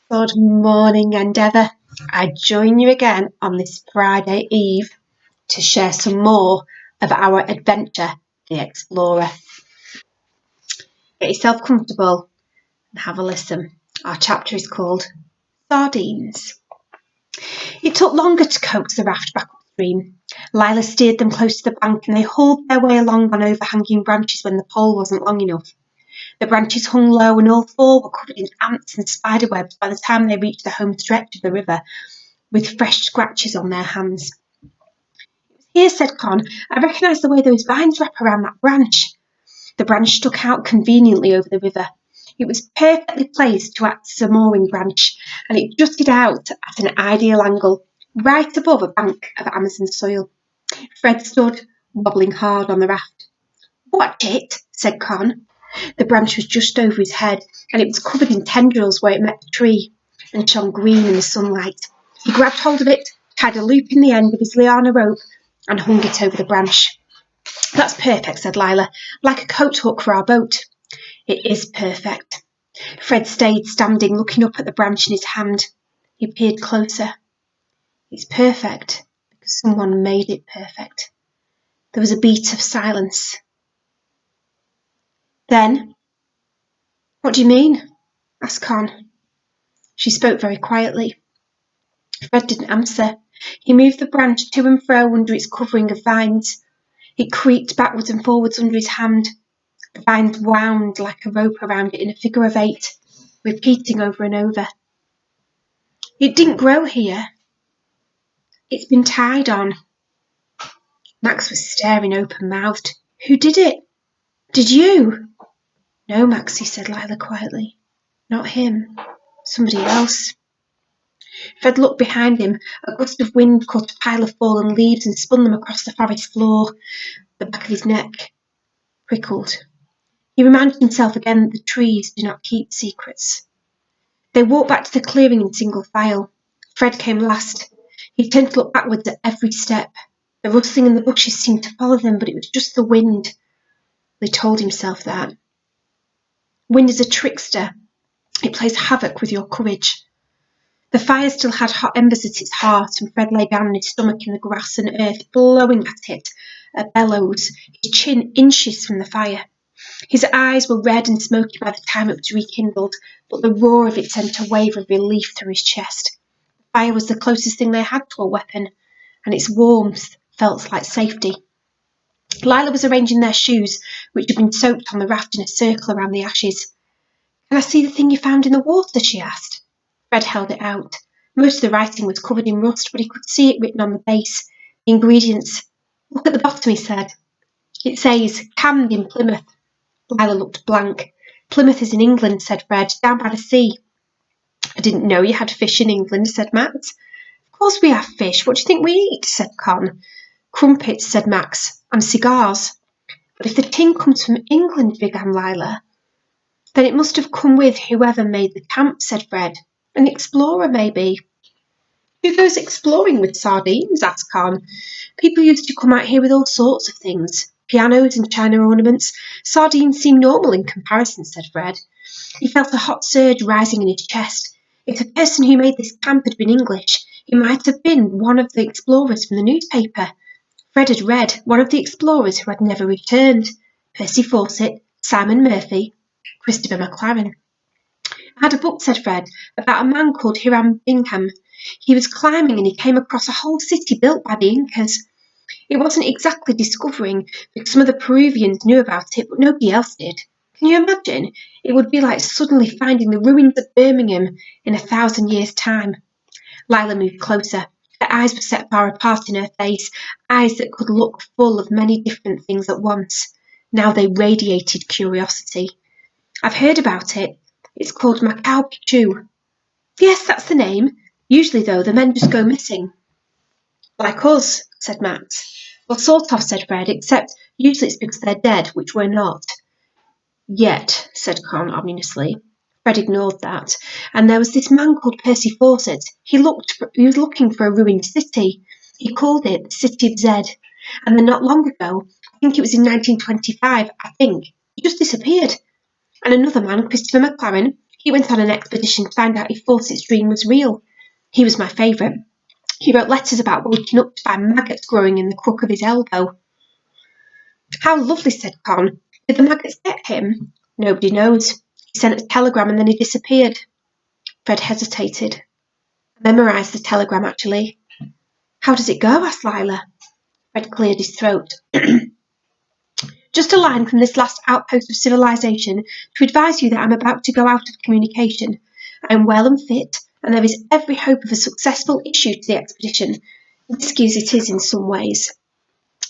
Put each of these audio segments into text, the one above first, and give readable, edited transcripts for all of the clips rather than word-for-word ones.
Good morning, Endeavour. I join you again on this Friday Eve to share some more of our adventure, The Explorer. Get yourself comfortable and have a listen. Our chapter is called Sardines. It took longer to coax the raft back upstream. Lila steered them close to the bank and they hauled their way along on overhanging branches when the pole wasn't long enough. The branches hung low and all four were covered in ants and spider webs by the time they reached the home stretch of the river, with fresh scratches on their hands. "Here," said Con, "I recognise the way those vines wrap around that branch." The branch stuck out conveniently over the river. It was perfectly placed to act as a mooring branch, and it jutted out at an ideal angle, right above a bank of Amazon soil. Fred stood, wobbling hard on the raft. "Watch it," said Con. The branch was just over his head, and it was covered in tendrils where it met the tree, and shone green in the sunlight. He grabbed hold of it, tied a loop in the end of his liana rope, and hung it over the branch. "That's perfect," said Lila, "like a coat hook for our boat." "It is perfect." Fred stayed standing, looking up at the branch in his hand. He peered closer. "It's perfect because someone made it perfect." There was a beat of silence. Then, "What do you mean?" asked Con. She spoke very quietly. Fred didn't answer. He moved the branch to and fro under its covering of vines. It creaked backwards and forwards under his hand. The vines wound like a rope around it in a figure of 8, repeating over and over. "It didn't grow here. It's been tied on." Max was staring open-mouthed. "Who did it?" "Did you?" "No, Maxie," said Lila quietly. "Not him. Somebody else." Fred looked behind him. A gust of wind caught a pile of fallen leaves and spun them across the forest floor. The back of his neck prickled. He reminded himself again that the trees do not keep secrets. They walked back to the clearing in single file. Fred came last. He turned to look backwards at every step. The rustling in the bushes seemed to follow them, but it was just the wind. He told himself that. Wind is a trickster. It plays havoc with your courage. The fire still had hot embers at its heart, and Fred lay down on his stomach in the grass and earth, blowing at it, at bellows, his chin inches from the fire. His eyes were red and smoky by the time it was rekindled, but the roar of it sent a wave of relief through his chest. The fire was the closest thing they had to a weapon, and its warmth felt like safety. Lila was arranging their shoes, which had been soaked on the raft in a circle around the ashes. "Can I see the thing you found in the water?" she asked. Fred held it out. Most of the writing was covered in rust, but he could see it written on the base. The ingredients. "Look at the bottom," he said. "It says, canned in Plymouth." Lila looked blank. "Plymouth is in England," said Fred, "down by the sea." "I didn't know you had fish in England," said Max. "Of course we have fish. What do you think we eat?" said Con. "Crumpets," said Max, "and cigars." "But if the tin comes from England," began Lila. "Then it must have come with whoever made the camp," said Fred. "An explorer, maybe." "Who goes exploring with sardines?" asked Con. "People used to come out here with all sorts of things. Pianos and china ornaments. Sardines seem normal in comparison," said Fred. He felt a hot surge rising in his chest. If the person who made this camp had been English, he might have been one of the explorers from the newspaper. Fred had read one of the explorers who had never returned. Percy Fawcett, Simon Murphy, Christopher McLaren. "I had a book," said Fred, "about a man called Hiram Bingham. He was climbing and he came across a whole city built by the Incas. It wasn't exactly discovering, because some of the Peruvians knew about it, but nobody else did. Can you imagine? It would be like suddenly finding the ruins of Birmingham in 1,000 years' time." Lila moved closer. Her eyes were set far apart in her face, eyes that could look full of many different things at once. Now they radiated curiosity. "I've heard about it. It's called Macau Picchu." "Yes, that's the name. Usually, though, the men just go missing." "Like us," said Max. "Well, sort of," said Fred, "except usually it's because they're dead, which we're not." "Yet," said Con ominously. Fred ignored that. "And there was this man called Percy Fawcett. He was looking for a ruined city. He called it the City of Zed. And then not long ago, I think it was in 1925, he just disappeared. And another man, Christopher McLaren, He went on an expedition to find out if Fawcett's dream was real. He was my favourite. He wrote letters about waking up to find maggots growing in the crook of his elbow. How lovely, said Con. Did the maggots get him? Nobody knows. He sent a telegram and then he disappeared. Fred hesitated. I memorised the telegram, actually. How does it go? Asked Lila. Fred cleared his throat. Just a line from this last outpost of civilization to advise you that I'm about to go out of communication. I am well and fit, and there is every hope of a successful issue to the expedition, risky as it is in some ways.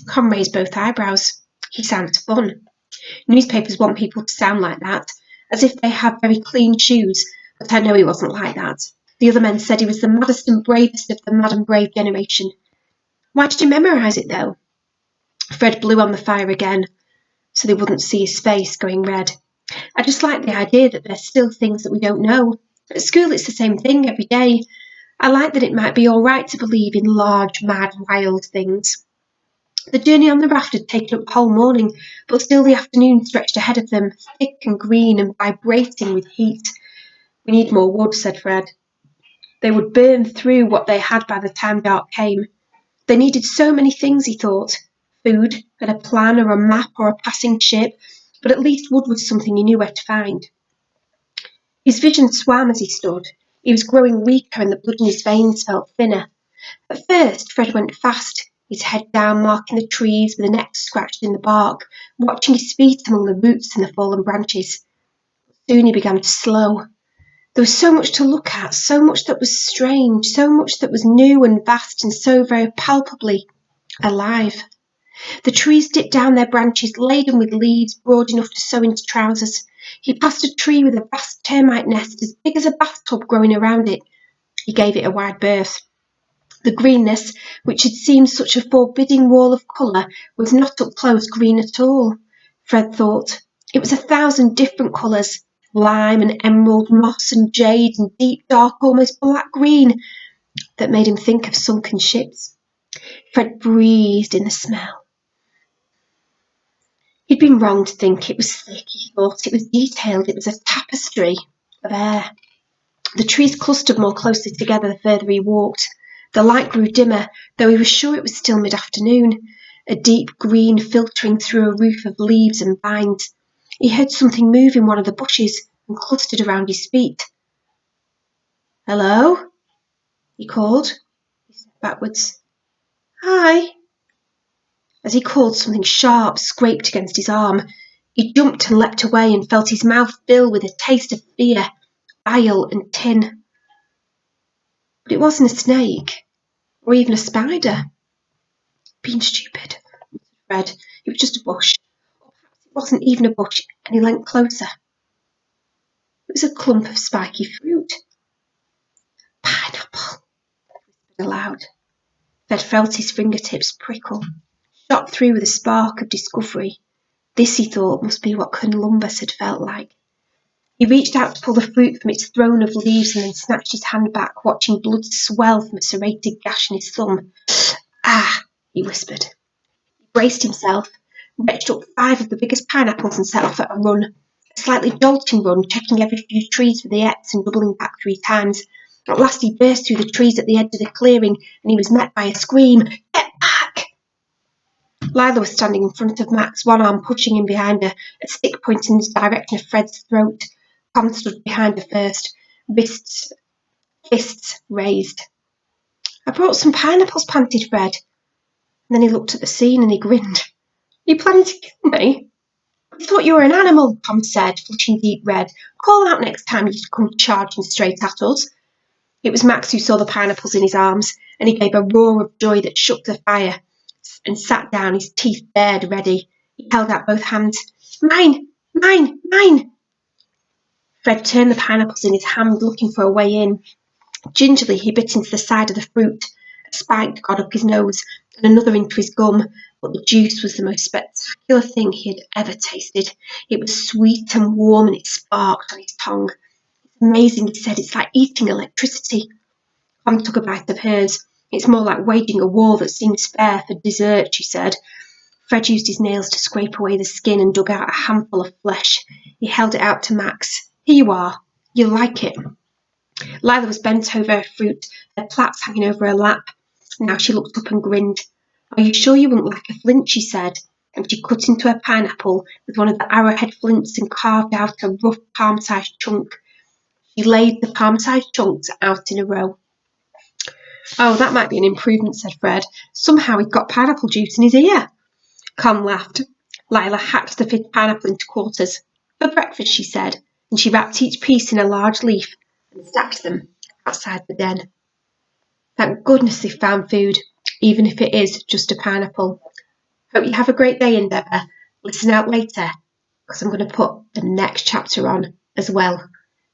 Con raised both eyebrows. He sounds fun. Newspapers want people to sound like that, as if they have very clean shoes, but I know he wasn't like that. The other men said he was the maddest and bravest of the mad and brave generation. Why did you memorise it, though? Fred blew on the fire again, so they wouldn't see his face going red. I just like the idea that there's still things that we don't know. At school it's the same thing every day. I like that it might be all right to believe in large, mad, wild things. The journey on the raft had taken up the whole morning, but still the afternoon stretched ahead of them, thick and green and vibrating with heat. We need more wood, said Fred. They would burn through what they had by the time dark came. They needed so many things, he thought. Food, and a plan or a map or a passing ship, but at least wood was something he knew where to find. His vision swam as he stood. He was growing weaker and the blood in his veins felt thinner. At first, Fred went fast, his head down, marking the trees with a neck scratched in the bark, watching his feet among the roots and the fallen branches. Soon he began to slow. There was so much to look at, so much that was strange, so much that was new and vast and so very palpably alive. The trees dipped down their branches, laden with leaves broad enough to sew into trousers. He passed a tree with a vast termite nest as big as a bathtub growing around it. He gave it a wide berth. The greenness, which had seemed such a forbidding wall of colour, was not up close green at all, Fred thought. It was 1,000 different colours, lime and emerald, moss and jade and deep dark, almost black green, that made him think of sunken ships. Fred breathed in the smell. He'd been wrong to think it was thick, he thought. It was detailed. It was a tapestry of air. The trees clustered more closely together the further he walked. The light grew dimmer, though he was sure it was still mid-afternoon, a deep green filtering through a roof of leaves and vines. He heard something move in one of the bushes and clustered around his feet. Hello? He called. He stepped backwards. Hi. As he called, something sharp scraped against his arm. He jumped and leapt away and felt his mouth fill with a taste of fear, bile and tin. But it wasn't a snake, or even a spider. Being stupid, Fred. It was just a bush. Or perhaps it wasn't even a bush, and he leant closer. It was a clump of spiky fruit. Pineapple, he whispered aloud. Fred felt his fingertips prickle, shot through with a spark of discovery. This, he thought, must be what Columbus had felt like. He reached out to pull the fruit from its throne of leaves and then snatched his hand back, watching blood swell from a serrated gash in his thumb. Ah, he whispered. He braced himself, wretched up 5 of the biggest pineapples and set off at a run. A slightly jolting run, checking every few trees for the X and doubling back 3 times. At last he burst through the trees at the edge of the clearing, and he was met by a scream. Get back! Lila was standing in front of Max, one arm pushing him behind her, a stick pointing in the direction of Fred's throat. Tom stood behind her first, fists raised. I brought some pineapples, panted Fred. And then he looked at the scene and he grinned. You planning to kill me? I thought you were an animal, Tom said, flushing deep red. Call out next time you come charging straight at us. It was Max who saw the pineapples in his arms, and he gave a roar of joy that shook the fire, and sat down, his teeth bared, ready. He held out both hands. Mine! Mine! Mine! Fred turned the pineapples in his hand, looking for a way in. Gingerly he bit into the side of the fruit. A spike got up his nose, and another into his gum, but the juice was the most spectacular thing he had ever tasted. It was sweet and warm, and it sparkled on his tongue. It's amazing, he said. It's like eating electricity. Tom took a bite of hers. It's more like waging a war that seems fair for dessert, she said. Fred used his nails to scrape away the skin and dug out a handful of flesh. He held it out to Max. Here you are. You'll like it. Lila was bent over her fruit, her plaits hanging over her lap. Now she looked up and grinned. Are you sure you wouldn't like a flint? She said, and she cut into a pineapple with one of the arrowhead flints and carved out a rough palm-sized chunk. She laid the palm-sized chunks out in a row. Oh, that might be an improvement, said Fred. Somehow he'd got pineapple juice in his ear. Con laughed. Lila hacked the fifth pineapple into quarters. For breakfast, she said, and she wrapped each piece in a large leaf and stacked them outside the den. Thank goodness they've found food, even if it is just a pineapple. Hope you have a great day, Endeavour. Listen out later, because I'm going to put the next chapter on as well.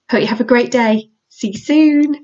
Hope you have a great day. See you soon.